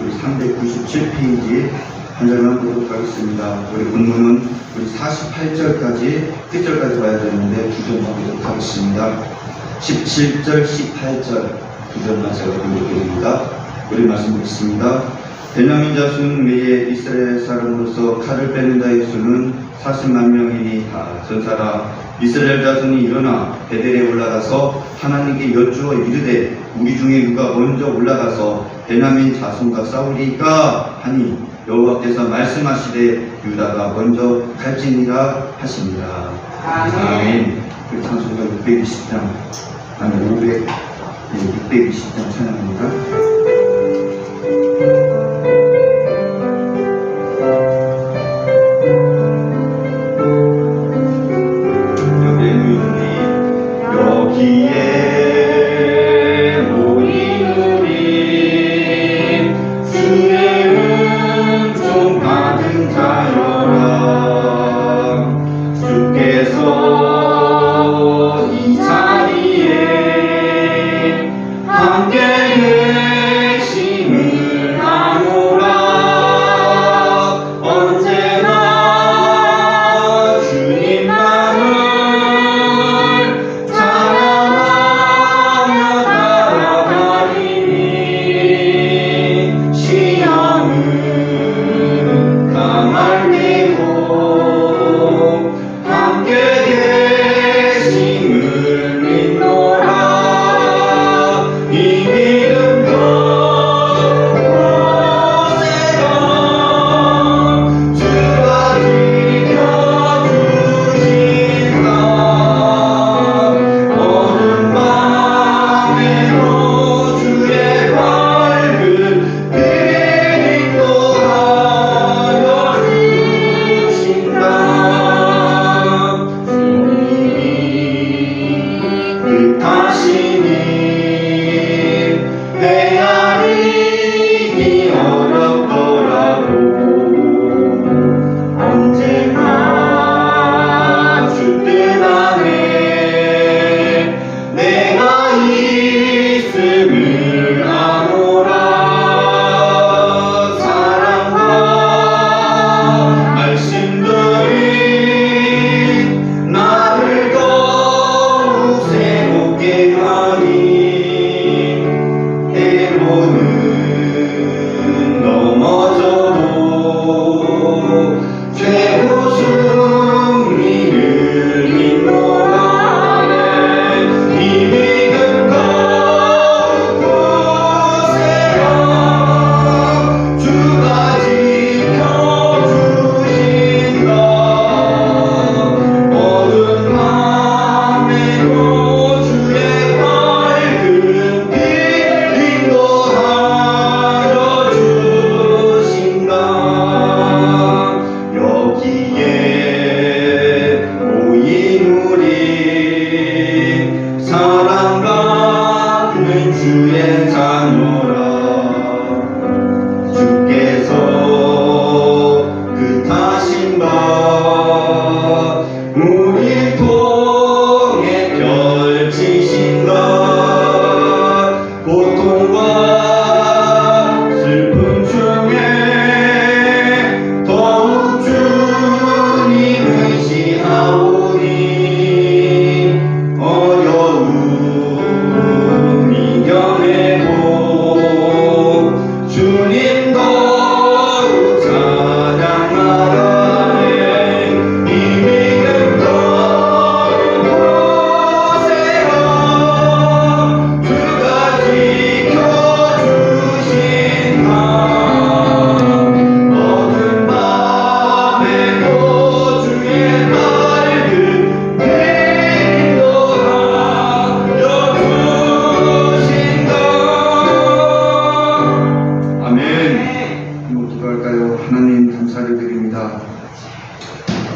우리 397페이지 한 절만 보도록 하겠습니다. 우리 본문은 우리 48절까지 끝절까지 봐야 되는데 두 절만 보도록 하겠습니다. 17절, 18절 두 절만 제가 보여드립니다. 우리 말씀 듣습니다. 베냐민 자손 외에 이스라엘 사람으로서 칼을 빼는 자의 수는 40만 명이니 다 전사라. 이스라엘 자손이 일어나 베델에 올라가서 하나님께 여쭈어 이르되 우리 중에 누가 먼저 올라가서 베냐민 자손과 싸우리까 하니 여호와께서 말씀하시되 유다가 먼저 갈지니라 하십니다. 아멘. 그 찬송가 620장 아니 620장 찬양합니다.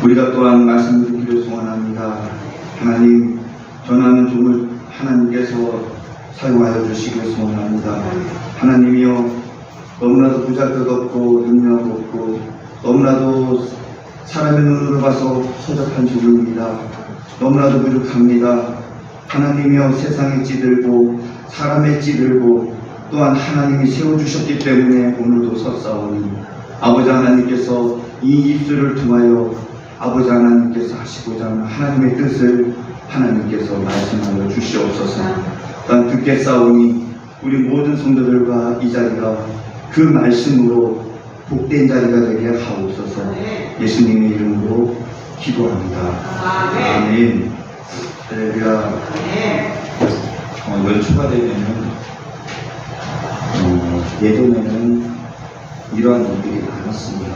우리가 또한 말씀 듣기를 소원합니다. 하나님, 전하는 종을 하나님께서 사용하여 주시기를 소원합니다. 하나님이여, 너무나도 보잘것없고 능력 없고 너무나도 사람의 눈으로 봐서 허접한 종입니다. 너무나도 부족합니다. 하나님이여, 세상에 찌들고 사람에 찌들고 또한 하나님이 세워주셨기 때문에 오늘도 섰사오니 아버지 하나님께서 이 입술을 통하여 아버지 하나님께서 하시고자 하는 하나님의 뜻을 하나님께서 말씀하여 주시옵소서. 또한 듣겠사오니 우리 모든 성도들과 이 자리가 그 말씀으로 복된 자리가 되게 하옵소서. 예수님의 이름으로 기도합니다. 아멘. 할렐루야. 연초가 되면은 예전에는 이러한 일들이 많았습니다.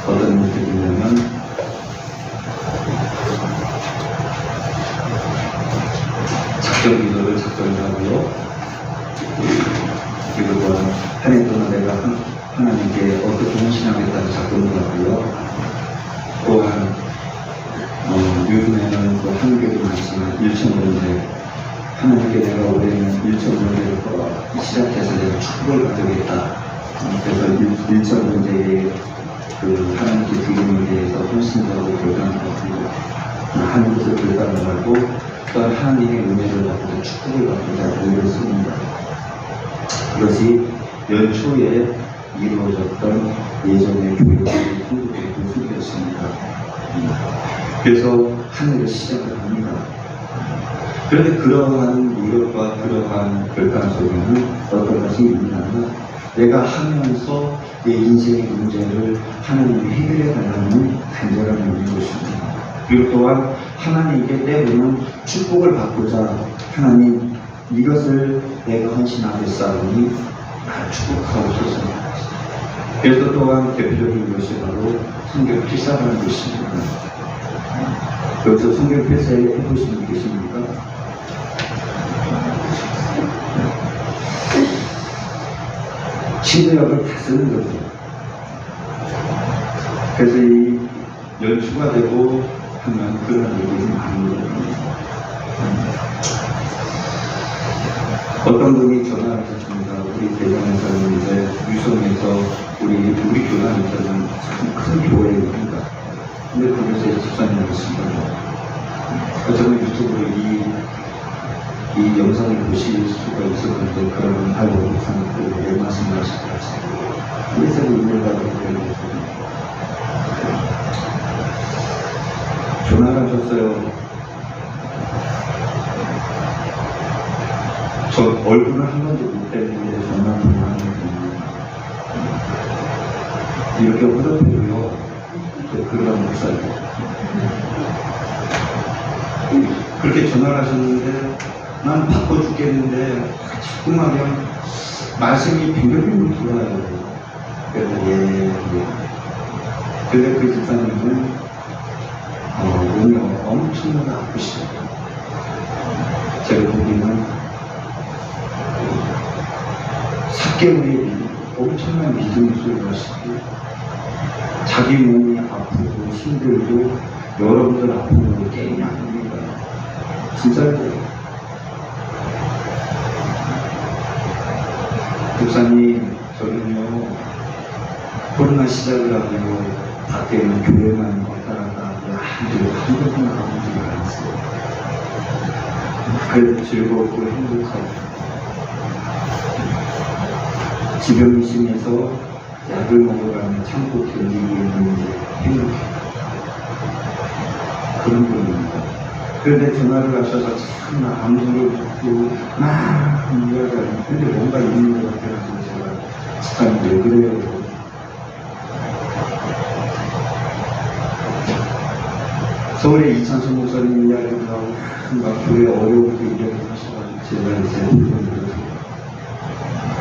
어떤 일들이냐면 작전 기도를 작전하고요. 그리고 또한 한 해 동안 내가 하나님께 어떻게 헌신하겠다는 작전을 하고요. 또한 요즘에는 또 한국에도 많지만 일천번제 하나님께 내가 올해는 일천번제를 시작해서 내가 축복을 받으겠다. 그래서 일천번제에 그 하나님께 드리는 대해서 헌신적으로 결단하고 하는 것을 결단하고 또한 하나님의 은혜를 받고 축복을 받고자 노력을 씁니다. 이것이 연초에 이루어졌던 예전의 교회의 모습이었습니다. 그래서 한 해를 시작을 합니다. 그런데 그러한 노력과 그러한 결단 속에는 어떤 것이 있냐면 내가 하면서 내 인생의 문제를 하나님이 해결해 달라는 간절함이 있는 것입니다. 그리고 또한 하나님께 때로는 축복을 받고자 하나님 이것을 내가 헌신하겠사오니 나를 축복하옵소서. 그래서 또한 대표적인 것이 바로 성경 필사라는 것입니다. 여기서 성경 필사에 해보신 분 계십니까? 신구약을 다 쓰는 거죠. 그래서 이 연초가 되고 하면 그런 일이 많은 거예요. 어떤 분이 전화를 하셨습니다. 우리 대전에서는 이제 유성에서 우리 교단에서는 참 큰 교회입니다. 근데 거기서 집사님을 했습니다. 저는 유튜브로 이 영상을 보실 수가 있었는데 그런 알고 못하는 내 말씀을 하실 것 같아요. 그래서 인물 받은 거예요. 전화를 하셨어요. 저 얼굴을 한 번도 못 뵀는데 전화를 하는 거예요. 이렇게 허접해도요. 그러한 목사예요. 그렇게 전화를 하셨는데 난 바빠 죽겠는데 자꾸 말이야 말씀이 빙글빙글 돌아요. 그래서 예. 근데 그 집사님은 몸이 엄청나게 아프시고 제가 보기에는 삭개물이 엄청난 믿음의 소리를 하시고 자기 몸이 아프고 힘들고 여러분들 아프고 게임이 아닙니다. 진짜예요. 목사님, 저는요, 코로나 시작을 하고, 밖에는 교회만 왔다 갔다 하고, 한 번도 가본 적이 않았어요. 그래도 즐겁고 행복하고, 지병이 심해서 약을 먹어가며 참고 견디고 있는데 행복해요. 그런 분입니다. 그런데 전화를 하셔서 참 암소를 듣고 막 이야기하는 근데 뭔가 있는 것 같아서 제가 집사님 왜 그래요? 서울에 이찬수 목사님 이야기도 하고 막 교회 어려운 그 이야기를 하셔가지고 제가 이제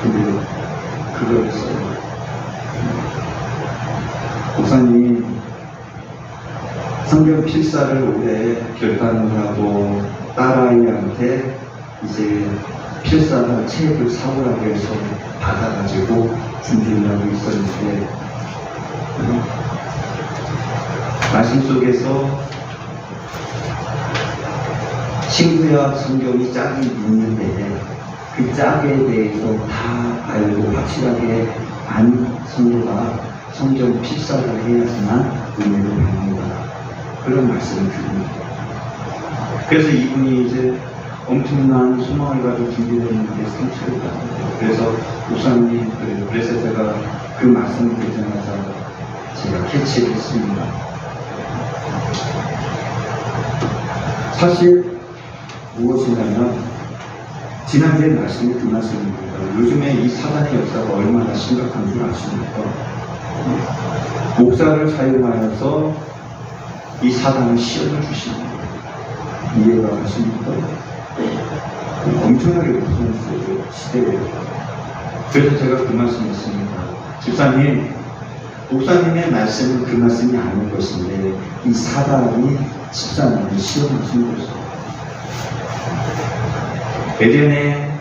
근데 그걸 했어요. 목사님 성경 필사를 올해 결단을 하고 딸아이한테 이제 필사할 책을 사오라고 해서 받아가지고 준비를 하고 있었는데 말씀 속에서 신구약 성경이 짝이 있는데 그 짝에 대해서 다 알고 확실하게 안 성도가 성경 필사를 해야지만 은혜를 받는다. 그런 말씀을 드립니다. 그래서 이분이 이제 엄청난 소망을 가지고 준비되었는데 상처를 받았어요. 그래서 목사님이 그래서 제가 그 말씀을 듣자마자 제가 캐치를 했습니다. 사실 무엇이냐면 지난주에 말씀이 그 말씀입니다. 요즘에 이 사단의 역사가 얼마나 심각한 줄 아십니까? 목사를 사용하여서 이 사단을 시험을 주십니다. 이해가 가십니까? 엄청나게 무서운 시대예요. 그래서 제가 그 말씀했습니다. 집사님, 목사님의 말씀은 그 말씀이 아닌 것인데 이 사단이 집사님을 시험하신 것이죠. 예전에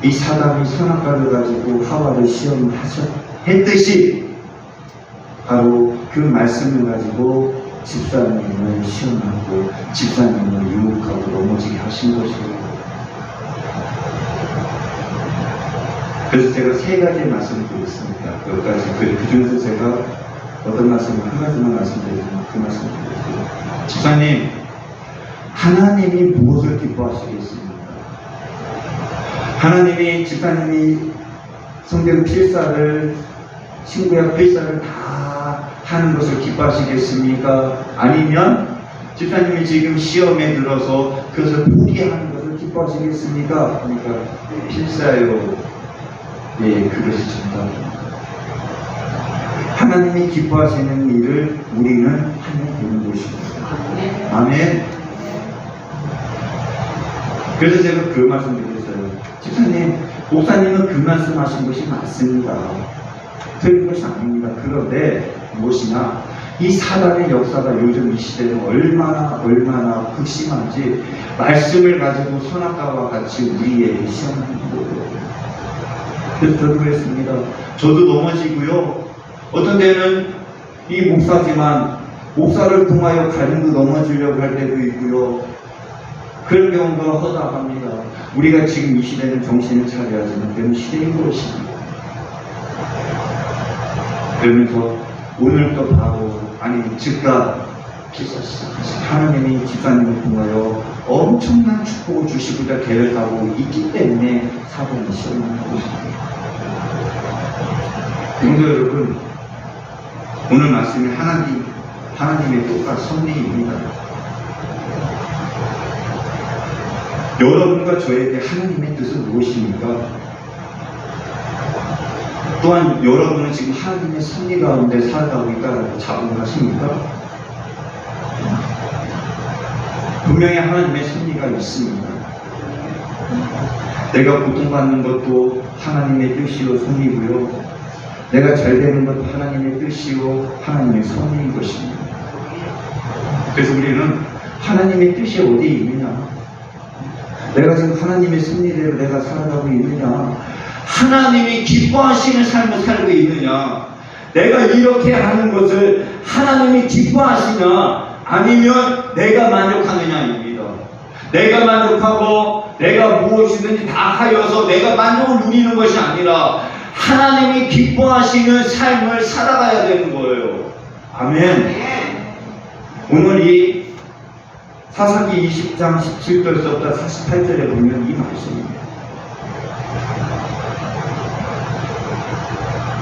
이 사단이 선악과를 가지고 하와를 시험했듯이 바로 그 말씀을 가지고 집사님을 시험하고 집사님을 유혹하고 넘어지게 하신 것이에요. 그래서 제가 세 가지의 말씀을 드렸습니다. 몇 가지. 그 중에서 제가 어떤 말씀을 한 가지만 말씀드리면 그 말씀을 드렸어요. 집사님, 하나님이 무엇을 기뻐하시겠습니까? 하나님이 집사님이 성경 필사를 신구약 필사를 다 하는 것을 기뻐하시겠습니까? 아니면 집사님이 지금 시험에 들어서 그것을 포기하는 것을 기뻐하시겠습니까? 그러니까 필사요. 네, 그것이 정답입니다. 하나님이 기뻐하시는 일을 우리는 하면 되는 것입니다. 아멘. 그래서 제가 그 말씀 드렸어요. 집사님, 목사님은 그 말씀 하신 것이 맞습니다. 틀린 것이 아닙니다. 그런데 무엇이냐, 이 사단의 역사가 요즘 이 시대는 얼마나 극심한지 말씀을 가지고 선악과와 같이 우리에게 시험하는 거예요. 그래서 저도 그랬습니다. 저도 넘어지고요. 어떤 때는 이 목사지만 목사를 통하여 가정도 넘어지려고 할 때도 있고요. 그런 경우가 허다합니다. 우리가 지금 이 시대는 정신을 차려야지만 되는 시대인 것입니다. 그러면서 오늘 또 바로 즉각 하나님이 집사님을 통하여 엄청난 축복을 주시고자 계획하고 있기 때문에 사단이 시험하는 것입니다. 성도 여러분, 오늘 말씀이 하나님의 뜻과 섭리입니다. 여러분과 저에게 하나님의 뜻은 무엇입니까? 또한 여러분은 지금 하나님의 섭리 가운데 살아가고 있다고 자부를 하십니까? 분명히 하나님의 섭리가 있습니다. 내가 고통받는 것도 하나님의 뜻이요 섭리고요. 내가 잘 되는 것도 하나님의 뜻이요 하나님의 섭리인 것입니다. 그래서 우리는 하나님의 뜻이 어디에 있느냐? 내가 지금 하나님의 섭리대로 내가 살아가고 있느냐? 하나님이 기뻐하시는 삶을 살고 있느냐? 내가 이렇게 하는 것을 하나님이 기뻐하시냐? 아니면 내가 만족하느냐입니다. 내가 만족하고 내가 무엇이든지 다 하여서 내가 만족을 누리는 것이 아니라 하나님이 기뻐하시는 삶을 살아가야 되는 거예요. 아멘. 오늘 이 사사기 20장 17절부터 48절에 보면 이 말씀입니다.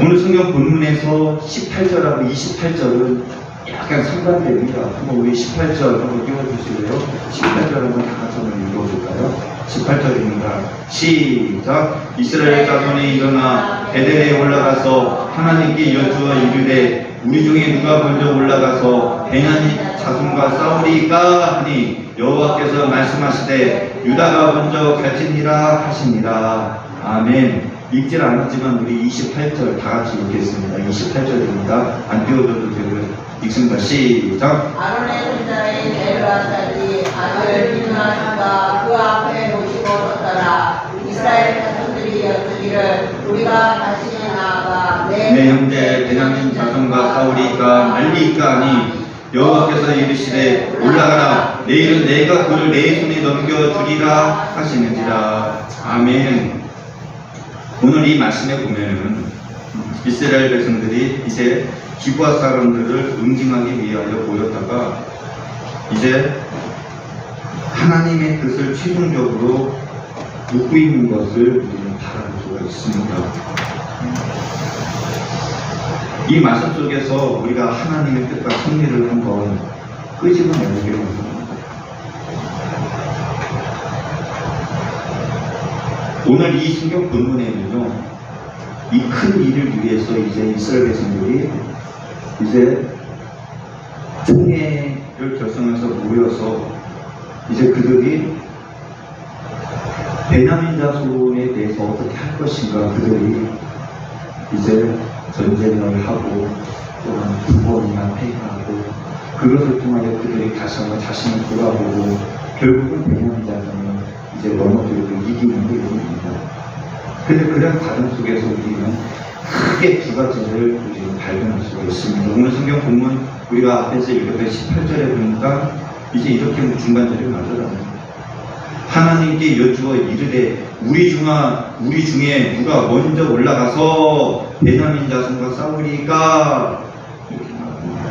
오늘 성경 본문에서 18절하고 28절은 약간 상반됩니다. 한번 우리 18절 한번 띄워주시고요. 18절 한번 다 같이 한번 읽어볼까요? 18절입니다. 시작. 이스라엘 자손이 일어나 베델에 올라가서 하나님께 여쭈어 이르되 우리 중에 누가 먼저 올라가서 베냐민 자손과 싸우리까 하니 여호와께서 말씀하시되 유다가 먼저 갈지니라 하시니라. 아멘. 읽질 않았지만 우리 28절 다 같이 읽겠습니다. 28절입니다. 안 띄워줘도 되고요. 읽습니다. 시작. 아론의 손자인 엘르아살이 아들 비누아스가 그 앞에 모시고 섰더라. 이스라엘 자손들이 여쭈기를 우리가 다시 나아가 내 형제 베냐민 자손과 싸우리까 말리까 하니 여호와께서 이르시되 올라가라. 내일은 내가 그를 내 손에 넘겨주리라 하시는지라. 아멘. 오늘 이 말씀에 보면은 이스라엘 백성들이 이제 기브아 사람들을 응징하기 위하여 모였다가 이제 하나님의 뜻을 최종적으로 묻고 있는 것을 우리는 바라볼 수가 있습니다. 이 말씀 속에서 우리가 하나님의 뜻과 섭리를 한번 끄집어내게 됩니다. 오늘 이 성경 본문에는요, 이 큰 일을 위해서 이제 이스라엘 백성들이 이제 총회를 결성해서 모여서 이제 그들이 베냐민 자손에 대해서 어떻게 할 것인가, 그들이 이제 전쟁을 하고 또한 두 번이나 패하고 그것을 통하여 그들이 다시 한번 자신을 돌아보고 결국은 베냐민 자손을 이제 넘어뜨리고 이기는 게 있습니다. 근데 그런 과정 속에서 우리는 크게 두 가지를 우리는 발견할 수가 있습니다. 오늘 성경 본문 우리가 앞에서 읽었던 18절에 보니까 이제 이렇게 중간절에 말하잖아요. 하나님께 여쭈어 이르되 우리 중에 누가 먼저 올라가서 베냐민 자손과 싸우리까, 이렇게 말합니다.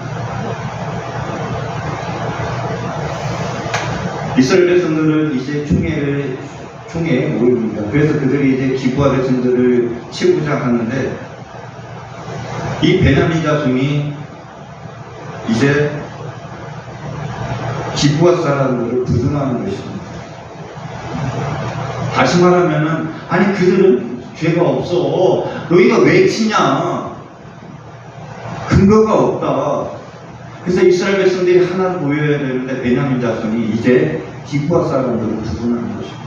이스라엘 백성들은 이제 총회에 모입니다. 그래서 그들이 이제 기부하 백성들을 치우고자 하는데 이 베냐민 자손이 이제 기부하 사람들을 부둥하는 것입니다. 다시 말하면은, 아니 그들은 죄가 없어, 너희가 왜 치냐, 근거가 없다. 그래서 이스라엘 백성들이 하나로 모여야 되는데 베냐민 자손이 이제 기부하 사람들을 부둥하는 것입니다.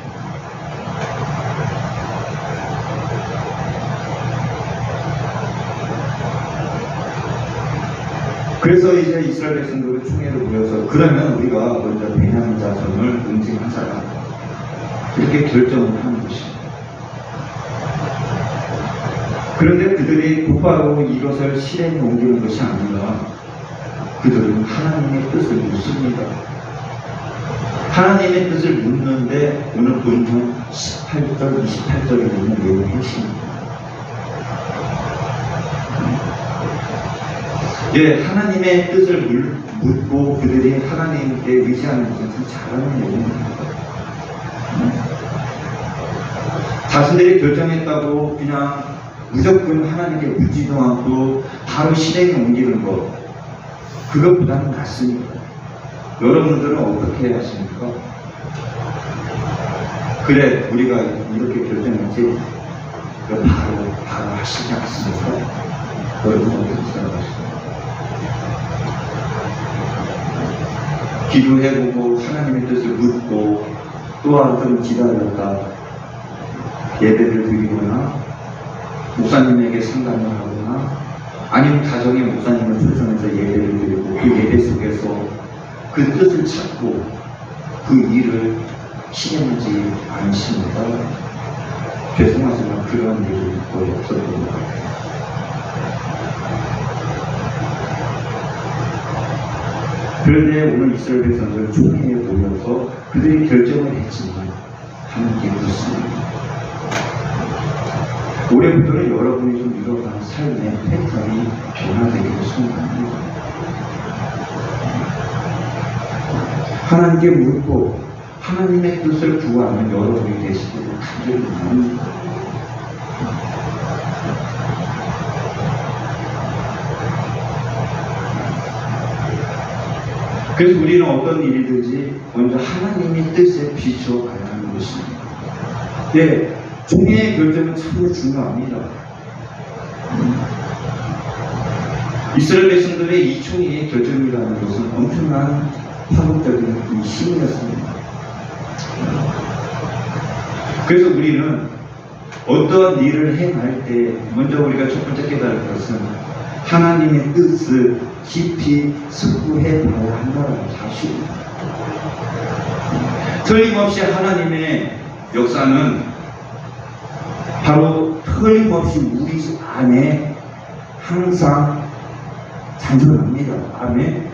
그래서 이제 이스라엘 백성들이 총회로 모여서 그러면 우리가 먼저 베냐민 자손을 응징하자, 이렇게 결정을 하는 것입니다. 그런데 그들이 곧바로 이것을 실행에 옮기는 것이 아니라 그들은 하나님의 뜻을 묻습니다. 하나님의 뜻을 묻는데 오늘 본문 18절, 28절에 보면 내용이 핵심입니다. 예, 하나님의 뜻을 묻고 그들이 하나님께 의지하는 것은 참 잘하는 내용입니다. 자신들이 결정했다고 그냥 무조건 하나님께 묻지도 않고 바로 실행에 옮기는 것, 그것보다는 낫습니다. 여러분들은 어떻게 하십니까? 그래, 우리가 이렇게 결정했지, 바로 하시지 않습니까? 여러분은 어떻게 생각하십니까? 기도해보고 하나님의 뜻을 묻고 또한 좀 기다렸다 예배를 드리거나 목사님에게 상담을 하거나 아니면 가정의 목사님을 초청해서 예배를 드리고 그 예배 속에서 그 뜻을 찾고 그 일을 실행하지 않으십니까? 죄송하지만 그런 일은 거의 없었던 것 같아요. 그런데 오늘 이스라엘 백성들 총회에 모여서 그들이 결정을 했지만 하나님께 묻습니다. 올해부터는 여러분이 좀 이뤄가는 삶의 패턴이 변화되기를 소원합니다. 하나님께 묻고 하나님의 뜻을 구하는 여러분이 되시기를 간절히 바랍니다. 그래서 우리는 어떤 일이든지 먼저 하나님의 뜻에 비춰가야 하는 것입니다. 네, 총회의 결정은 참으로 중요합니다. 이스라엘 백성들의 이 총회의 결정이라는 것은 엄청난 파국적인 힘이었습니다. 그래서 우리는 어떠한 일을 행할 때 먼저 우리가 첫 번째 깨달을 것은 하나님의 뜻을 깊이 숙고해 봐야 한다는 사실입니다. 틀림없이 하나님의 역사는 바로 틀림없이 우리 안에 항상 잔존합니다. 아멘.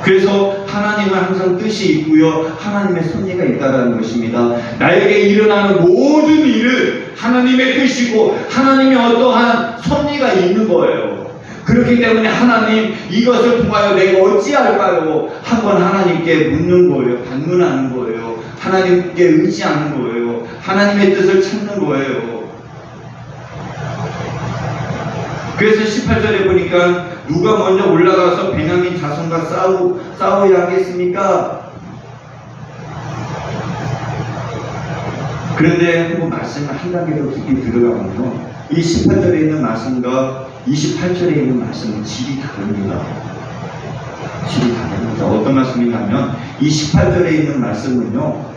그래서 하나님은 항상 뜻이 있고요, 하나님의 섭리가 있다는 것입니다. 나에게 일어나는 모든 일은 하나님의 뜻이고 하나님의 어떠한 섭리가 있는 거예요. 그 그렇기 때문에 하나님 이것을 통하여 내가 어찌할까요? 한번 하나님께 묻는 거예요. 반문하는 거예요. 하나님께 의지하는 거예요. 하나님의 뜻을 찾는 거예요. 그래서 18절에 보니까 누가 먼저 올라가서 베냐민 자손과 싸워야 하겠습니까? 그런데 한번 말씀을 한 단계 더 깊이 들어가면요, 이 18절에 있는 말씀과 28절에 있는 말씀은 질이 다릅니다. 질이 다릅니다. 어떤 말씀이냐면 이 18절에 있는 말씀은요,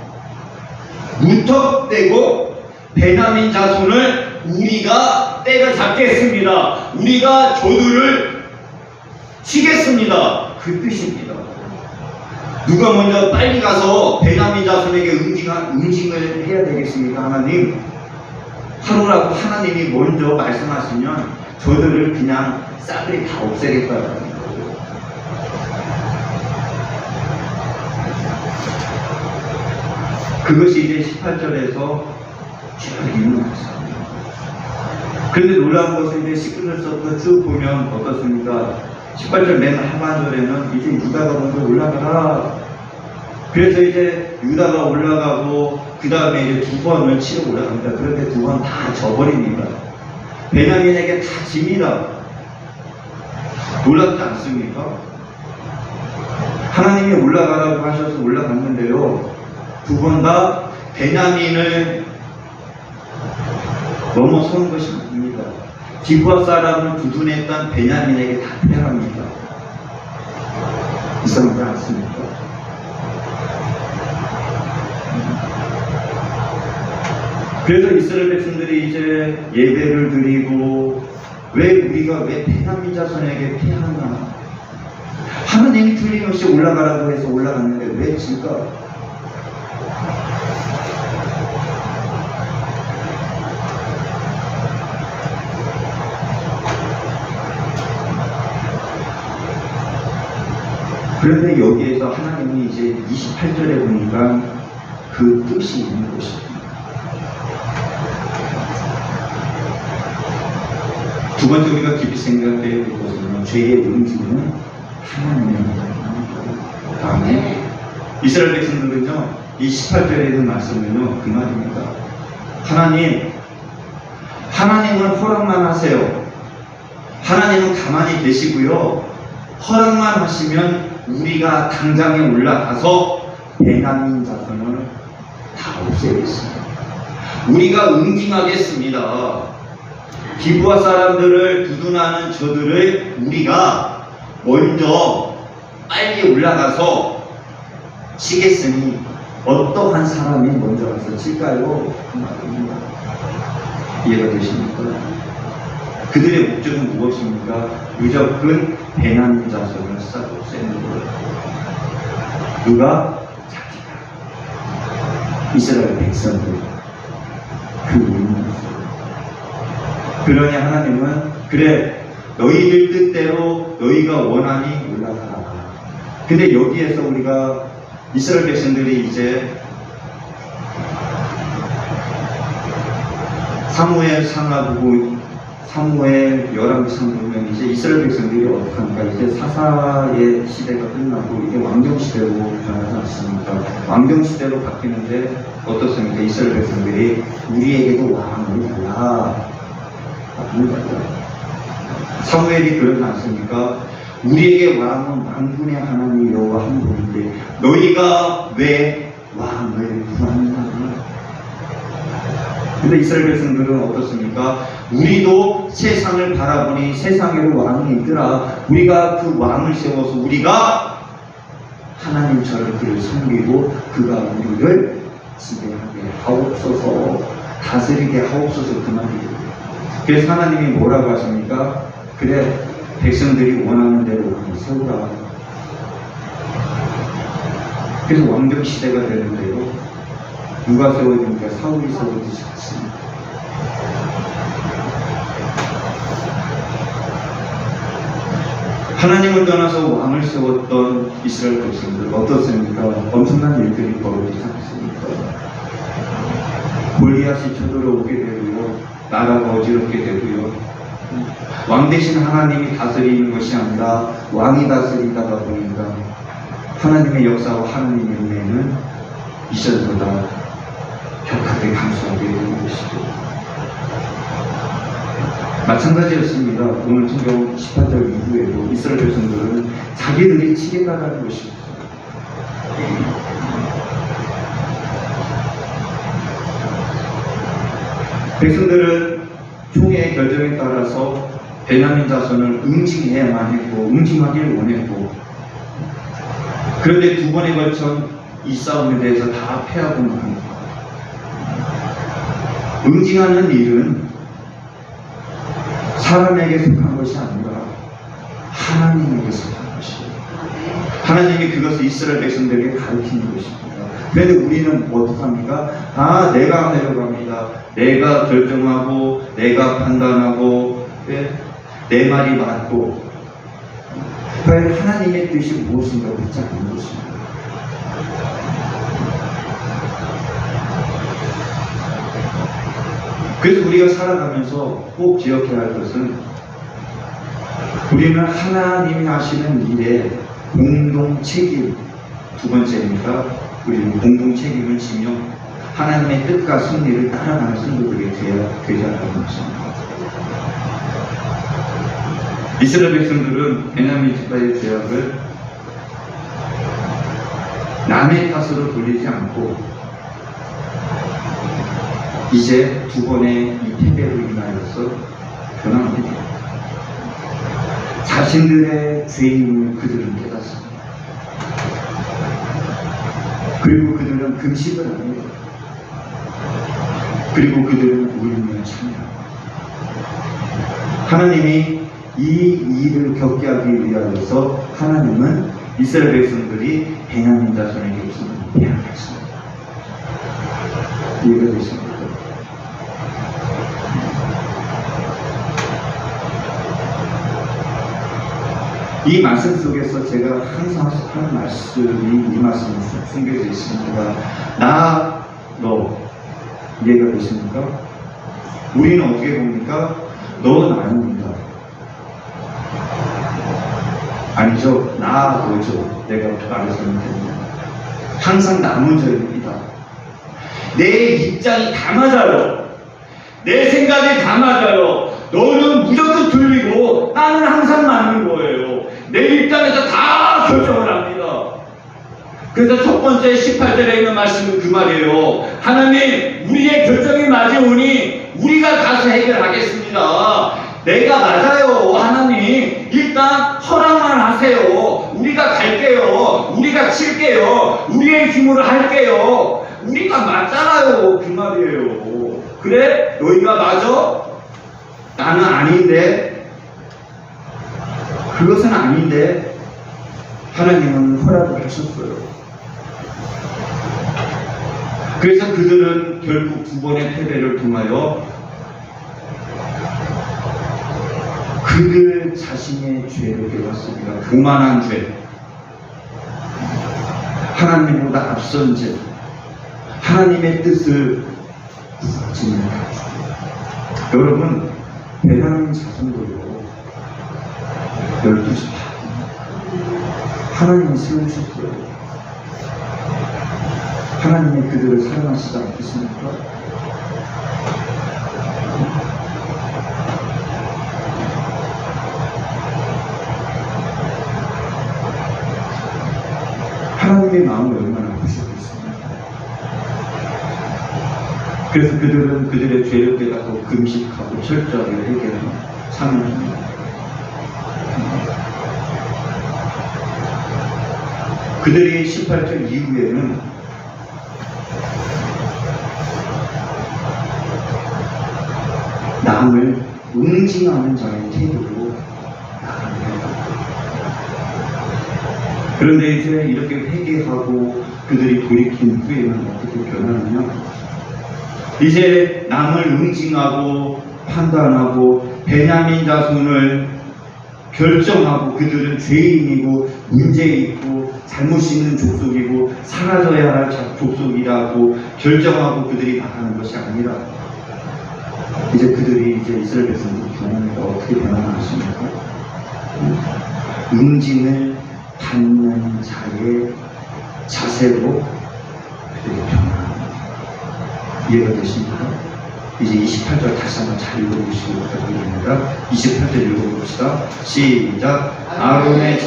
무턱대고 베냐민 자손을 우리가 때려잡겠습니다. 우리가 저들을 치겠습니다. 그 뜻입니다. 누가 먼저 빨리 가서 베냐민 자손에게 응징을 해야 되겠습니까? 하나님, 하루라고 하나님이 먼저 말씀하시면 저들을 그냥 싸그리 다 없애겠다는 거예요. 그것이 이제 18절에서 쭉 있는 것입니다. 그런데 놀라운 것은 이제 19절부터 쭉 보면 어떻습니까? 18절 맨 하반절에는 이제 유다가 먼저 올라가라. 그래서 이제 유다가 올라가고 그 다음에 이제 두 번을 치러 올라갑니다. 그런데 두 번 다 져버립니다. 베냐민에게 다 집니다. 놀랍지 않습니까? 하나님이 올라가라고 하셔서 올라갔는데요, 두 번 다 베냐민을 넘어서는 것이 아닙니다. 기브아 사람을 두둔했던 베냐민에게 다 패합니다. 이상하지 않습니까? 그래서 이스라엘 백성들이 이제 예배를 드리고, 왜 베냐민 자손에게 패하나? 하나님이 틀림없이 올라가라고 해서 올라갔는데 왜 질까? 그런데 여기에서 하나님이 이제 28절에 보니까 그 뜻이 있는 것입니다. 두 번째 우리가 깊이 생각해야 될 것은 죄의 응징은 하나님의 말입니다. 다음에 이스라엘 백성들은요, 이 18절에 있는 말씀은요, 그 말입니다. 하나님은 허락만 하세요. 하나님은 가만히 계시고요, 허락만 하시면 우리가 당장에 올라가서 베냐민 자손을 다 없애겠습니다. 우리가 응징하겠습니다. 기브아 사람들을 두둔하는 저들을 우리가 먼저 빨리 올라가서 치겠으니 어떠한 사람이 먼저 가서 칠까요? 그 말입니다. 이해가 되십니까? 그들의 목적은 무엇입니까? 무조건 베냐민 자손을 싹 없애는 거예요. 누가? 자기가. 이스라엘 백성들. 그 의미였어요. 그러니 하나님은, 그래, 너희들 뜻대로 너희가 원하니 올라가라. 근데 여기에서 우리가 이스라엘 백성들이 이제 사무엘 상하 보고, 사무엘 열왕기상 보면 이제 이스라엘 백성들이 어떻게 합니까? 이제 사사의 시대가 끝나고 이제 왕정 시대로 변하지 않습니까? 왕정 시대로 바뀌는데 어떻습니까? 이스라엘 백성들이 우리에게도 왕을 달라. 사무엘이 그러지 않습니까? 우리에게 왕은 만군의 하나님 여호와 한 분인데 너희가 왜 왕을 구한다? 근데 이스라엘 백성들은 어떻습니까? 우리도 세상을 바라보니 세상에도 왕이 있더라. 우리가 그 왕을 세워서 우리가 하나님처럼 그를 섬기고 그가 우리를 지배하게 하옵소서, 다스리게 하옵소서, 그 말이에요. 그래서 하나님이 뭐라고 하십니까? 그래, 백성들이 원하는 대로 왕을 세우라. 그래서 왕정 시대가 되는데요, 누가 세워집니까? 사울이 세워지지 않습니다. 하나님을 떠나서 왕을 세웠던 이스라엘 백성들 어떻습니까? 엄청난 일들이 벌어지지 않습니까? 골리앗이 쳐들어오게 되고요, 나라가 어지럽게 되고요, 왕 대신 하나님이 다스리는 것이 아니라 왕이 다스리다가 보니까 하나님의 역사와 하나님의 은혜는 이전보다 격하게 감소하게 되는 것이죠. 마찬가지였습니다. 오늘 성경 18절 이후에도 이스라엘 백성들은 자기들이 치겠다라는 것이 없어요. 백성들은 총의 결정에 따라서 베냐민 자손을 응징해야만 했고 응징하기를 원했고, 그런데 두 번에 걸쳐 이 싸움에 대해서 다 패하고 맙니다. 응징하는 일은 사람에게 속한 것이 아니라 하나님에게 속한 것이에요. 하나님이 그것을 이스라엘 백성들에게 가르치는 것입니다. 그런데 우리는 어떡합니까? 내가 하려고 합니다. 내가 결정하고 내가 판단하고 내 말이 맞고, 과연 하나님의 뜻이 무엇인가 묻지 않는 것입니다. 그래서 우리가 살아가면서 꼭 기억해야 할 것은, 우리는 하나님이 하시는 일에 공동 책임, 두 번째입니다. 우리는 공동 책임을 지며 하나님의 뜻과 승리를 따라가는 성도들이 되어야 하는 것입니다. 이스라엘 백성들은 베냐민 지파의 죄악을 남의 탓으로 돌리지 않고 이제 두 번의 이 패배로 인하여서 변합니다. 자신들의 죄임을 그들은 깨닫습니다. 그리고 그들은 금식을 합니다. 그리고 그들은 울며 참여합니다. 하나님이 이 일을 겪게 하기 위하여서 하나님은 이스라엘 백성들이 베냐민 자손에게 없음을 배양했습니다. 이해가 되십니까? 이 말씀 속에서 제가 항상 하는 말씀이 이 말씀에 숨겨져 있습니다. 너 이해가 되십니까? 우리는 어떻게 봅니까? 너 나입니다. 아니죠. 너죠. 내가 말해서는 됩니다. 항상 나 먼저입니다. 내 입장이 다 맞아요. 내 생각이 다 맞아요. 너는 무조건 틀리고 나는 항상 맞는 거예요. 내 입장에서 다 결정을 합니다. 그래서 첫 번째 18절에 있는 말씀은 그 말이에요. 하나님, 우리의 결정이 맞으오니 우리가 가서 해결하겠습니다. 내가 맞아요. 하나님, 일단 허락만 하세요. 우리가 갈게요. 우리가 칠게요. 우리의 힘으로 할게요. 우리가 맞잖아요. 그 말이에요. 그래? 너희가 맞아? 나는 아닌데. 그것은 아닌데 하나님은 허락을 하셨어요. 그래서 그들은 결국 두 번의 패배를 통하여 그들 자신의 죄를 깨닫습니다. 교만한 죄, 하나님보다 앞선 죄, 하나님의 뜻을 지니다. 여러분, 베냐민 자손도요 12시 하나님이 세우셨어요. 하나님이 그들을 사랑하시지 않겠습니까? 하나님의 마음이 얼마나 크셨겠습니까? 그래서 그들은 그들의 죄를 깨닫고 금식하고 철저하게 회개하는 삶을 합니다. 그들이 18절 이후에는 남을 응징하는 자의 태도로 나갑니다. 그런데 이제 이렇게 회개하고 그들이 돌이킨 후에는 어떻게 변하느냐? 이제 남을 응징하고 판단하고 베냐민 자손을 결정하고 그들은 죄인이고 문제있고 잘못 있는 족속이고 사라져야 할 족속이라고 결정하고 그들이 나가는 것이 아니라 이제 그들이 이제 이스라엘 백성들 변화가 어떻게 변화하십니까? 응징을 받는 자의 자세로 그들이 변화합니다. 이해가 되십니까? 이제 28절 다시 한번 잘 읽어보시기 부탁드립니다. 28절 읽어봅시다. 시작. 아론의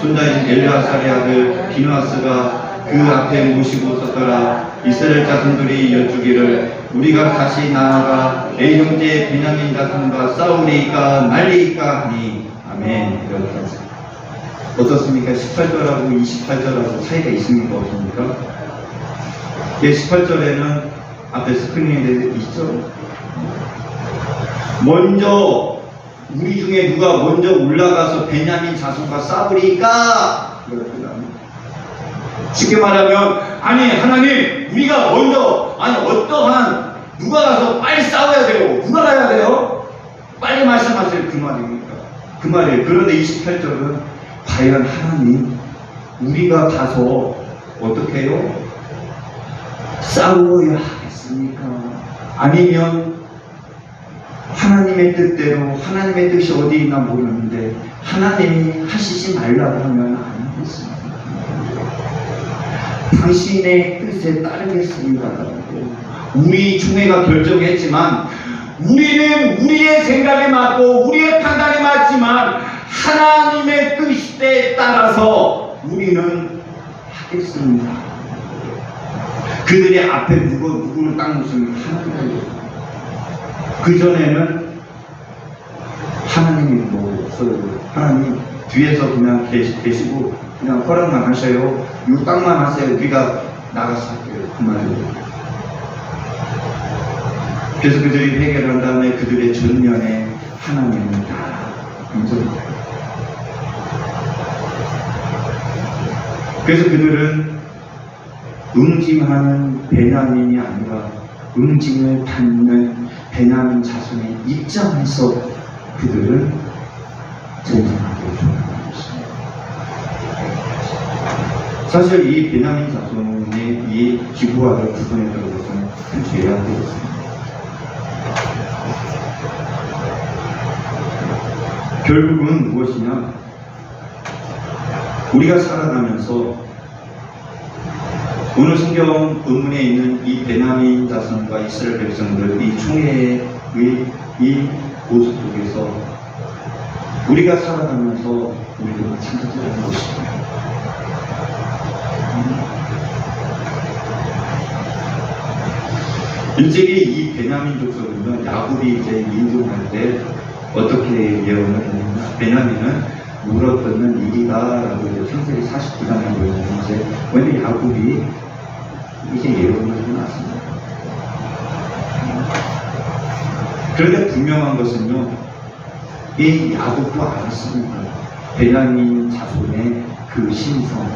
손자인 엘르아살의 아들 비누아스가 그 앞에 모시고 섰더라. 이스라엘 자손들이 여쭈기를 우리가 다시 나아가 내 형제 베냐민 자손과 싸우리까 말리까 하니 아멘. 여기까지. 어떻습니까? 18절하고 28절하고 차이가 있습니까? 없습니까? 예, 18절에는 앞에 스크린에 있죠? 먼저 우리 중에 누가 먼저 올라가서 베냐민 자손과 싸우리까? 쉽게 말하면 아니 하나님 우리가 먼저 아니 어떠한 누가 가서 빨리 싸워야 돼요. 누가 가야 돼요? 빨리 말씀하세요. 그 말입니까? 그 말이에요. 그런데 28절은 과연 하나님 우리가 가서 어떻게 해요? 싸워야 하겠습니까? 아니면 하나님의 뜻대로 하나님의 뜻이 어디 있나 모르는데 하나님이 하시지 말라고 하면 안 하겠습니다. 당신의 뜻에 따르겠습니다. 우리 총회가 결정했지만 우리는 우리의 생각에 맞고 우리의 판단에 맞지만 하나님의 뜻에 따라서 우리는 하겠습니다. 그들의 앞에 누구를 딱 놓으면 하나님을 그전에는 하나님이 뭐 없어요. 하나님 뒤에서 그냥 계시고 그냥 허락만 하셔요. 요 땅만 하세요. 우리가 나가서 할게요. 그 말이에요. 그래서 그들이 해결한 다음에 그들의 전면에 하나님은 다 인정해요. 그래서 그들은 응징하는 베냐민이 아니라 응징을 받는 베냐민 자손의 입장에서 그들은 전쟁하게 조언하였습니다. 사실 이 베냐민 자손의 이 기부하를 구분했다는 것은 큰 죄가 되었습니다. 결국은 무엇이냐? 우리가 살아가면서 오늘 성경 본문에 있는 이 베냐민 자손과 이스라엘 백성들 이 총회의 이 모습 속에서 우리가 살아가면서 우리가 마찬가지라는 것입니다. 일찍이 이 베냐민 족속은요, 야곱이 이제 인종할 때 어떻게 예언을 했느냐? 베냐민은 물어뜯는 일이다라고 이제 창세기 49장에 보여주는 이제 먼저 야곱이 이게 예언을 해놨습니다. 그런데 분명한 것은요, 이 야곱도 알았습니다. 베냐민 자손의 그 신성.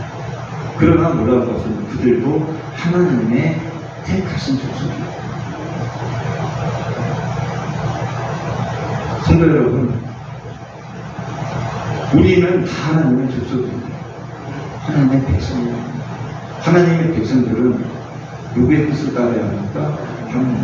그러나 놀라운 것은 그들도 하나님의 택하신 족속이에요. 성도 여러분, 우리는 다 하나님의 족속입니다. 하나님의 백성입니다. 하나님의 백성들은 누구의 뜻을 따라야 합니까? 하나님.